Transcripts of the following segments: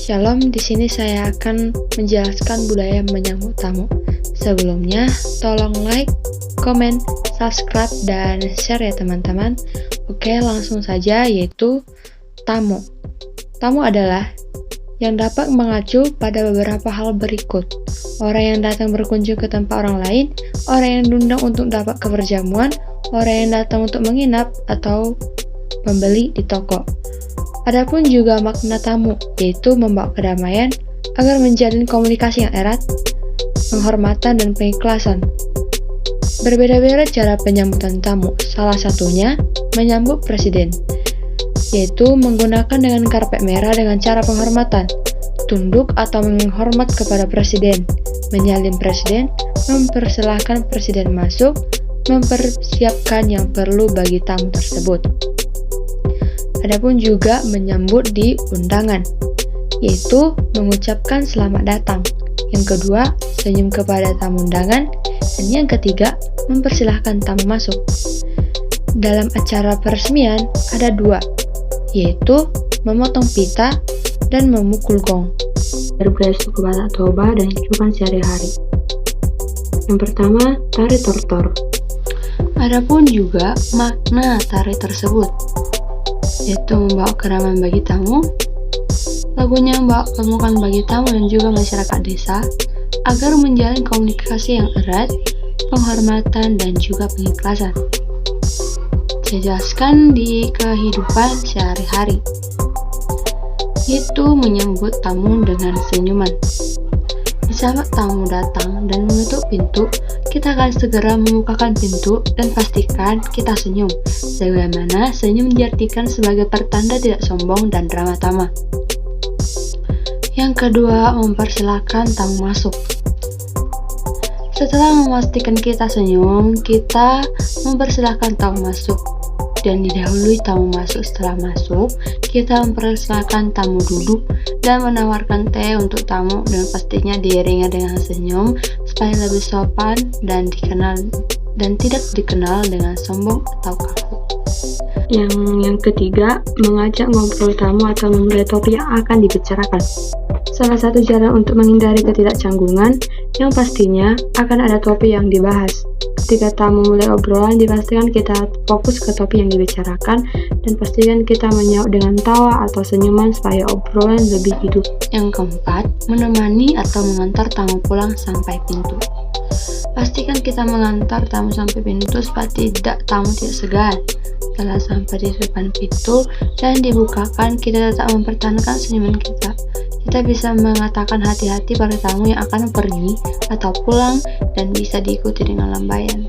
Shalom, di sini saya akan menjelaskan budaya menyambut tamu. Sebelumnya, tolong like, komen, subscribe, dan share ya teman-teman. Oke, langsung saja, yaitu tamu. Tamu adalah yang dapat mengacu pada beberapa hal berikut. Orang yang datang berkunjung ke tempat orang lain, orang yang diundang untuk dapat keberjamuan, orang yang datang untuk menginap, atau pembeli di toko. Adapun juga makna tamu, yaitu membawa kedamaian agar menjalin komunikasi yang erat, penghormatan dan pengikhlasan. Berbeda-beda cara penyambutan tamu, salah satunya menyambut presiden, yaitu menggunakan dengan karpet merah dengan cara penghormatan, tunduk atau menghormat kepada presiden, menyalin presiden, mempersilahkan presiden masuk, mempersiapkan yang perlu bagi tamu tersebut. Adapun juga menyambut di undangan, yaitu mengucapkan selamat datang. Yang kedua, senyum kepada tamu undangan. Dan yang ketiga, mempersilahkan tamu masuk. Dalam acara peresmian ada dua, yaitu memotong pita dan memukul gong. Berbudaya suku Batak Toba dan kehidupan sehari-hari. Yang pertama, tari tortor. Adapun juga makna tari tersebut, yaitu membawa keramaian bagi tamu. Lagunya membawa kemukan bagi tamu dan juga masyarakat desa agar menjalin komunikasi yang erat, penghormatan dan juga pengikhlasan. Dijelaskan di kehidupan sehari-hari, yaitu menyambut tamu dengan senyuman. Di saat tamu datang dan mengetuk pintu, kita akan segera membukakan pintu dan pastikan kita senyum, sebagaimana senyum diartikan sebagai pertanda tidak sombong dan ramah tamah. Yang kedua, mempersilahkan tamu masuk. Setelah memastikan kita senyum, kita mempersilahkan tamu masuk. Dan didahului tamu masuk. Setelah masuk, kita mempersilahkan tamu duduk dan menawarkan teh untuk tamu, dan pastinya diiringi dengan senyum supaya lebih sopan dan tidak dikenal dengan sombong atau kaku. Yang ketiga, mengajak ngobrol tamu atau memulai topik yang akan dibicarakan. Salah satu cara untuk menghindari ketidakcanggungan yang pastinya akan ada topik yang dibahas. Ketika tamu mulai obrolan, dipastikan kita fokus ke topik yang dibicarakan dan pastikan kita menjawab dengan tawa atau senyuman supaya obrolan lebih hidup. Yang keempat, menemani atau mengantar tamu pulang sampai pintu. Pastikan kita mengantar tamu sampai pintu supaya tamu tidak segan. Setelah sampai di depan pintu dan dibukakan, kita tetap mempertahankan senyuman kita. Kita bisa mengatakan hati-hati pada tamu yang akan pergi atau pulang dan bisa diikuti dengan lambaian.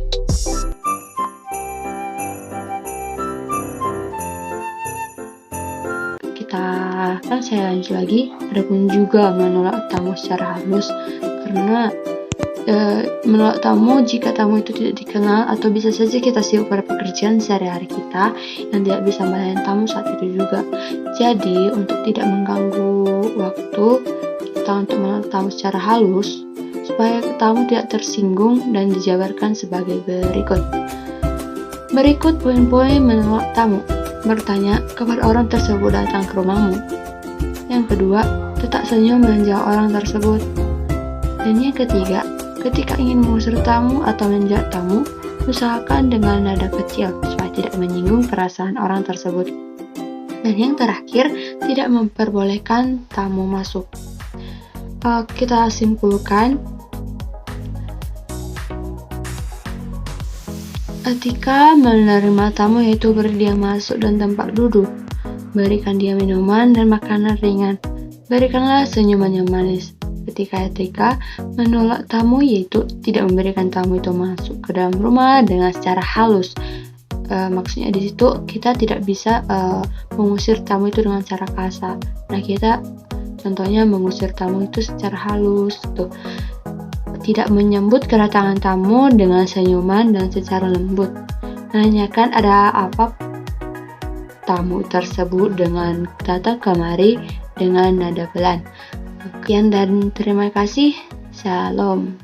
Saya lanjut lagi. Adapun juga menolak tamu secara halus, karena menolak tamu jika tamu itu tidak dikenal atau bisa saja kita sibuk pada pekerjaan sehari-hari kita yang tidak bisa melayani tamu saat itu juga. Jadi untuk tidak mengganggu waktu kita untuk menolak tamu secara halus, supaya tamu tidak tersinggung dan dijabarkan sebagai berikut. Berikut poin-poin menolak tamu. Bertanya kepada orang tersebut datang ke rumahmu. Yang kedua, tetap senyum menjawab orang tersebut. Dan yang ketiga, ketika ingin mengusir tamu atau menjawab tamu, usahakan dengan nada kecil supaya tidak menyinggung perasaan orang tersebut. Dan yang terakhir, tidak memperbolehkan tamu masuk. Kita simpulkan, ketika menerima tamu yaitu beri dia masuk dan tempat duduk, berikan dia minuman dan makanan ringan, berikanlah senyuman yang manis. Ketika menolak tamu yaitu tidak memberikan tamu itu masuk ke dalam rumah dengan secara halus. Maksudnya di situ kita tidak bisa mengusir tamu itu dengan cara kasar. Nah, kita contohnya mengusir tamu itu secara halus tuh. Tidak menyambut kedatangan tamu dengan senyuman dan secara lembut. Menanyakan ada apa tamu tersebut dengan datang kemari dengan nada pelan. Sekian dan terima kasih. Shalom.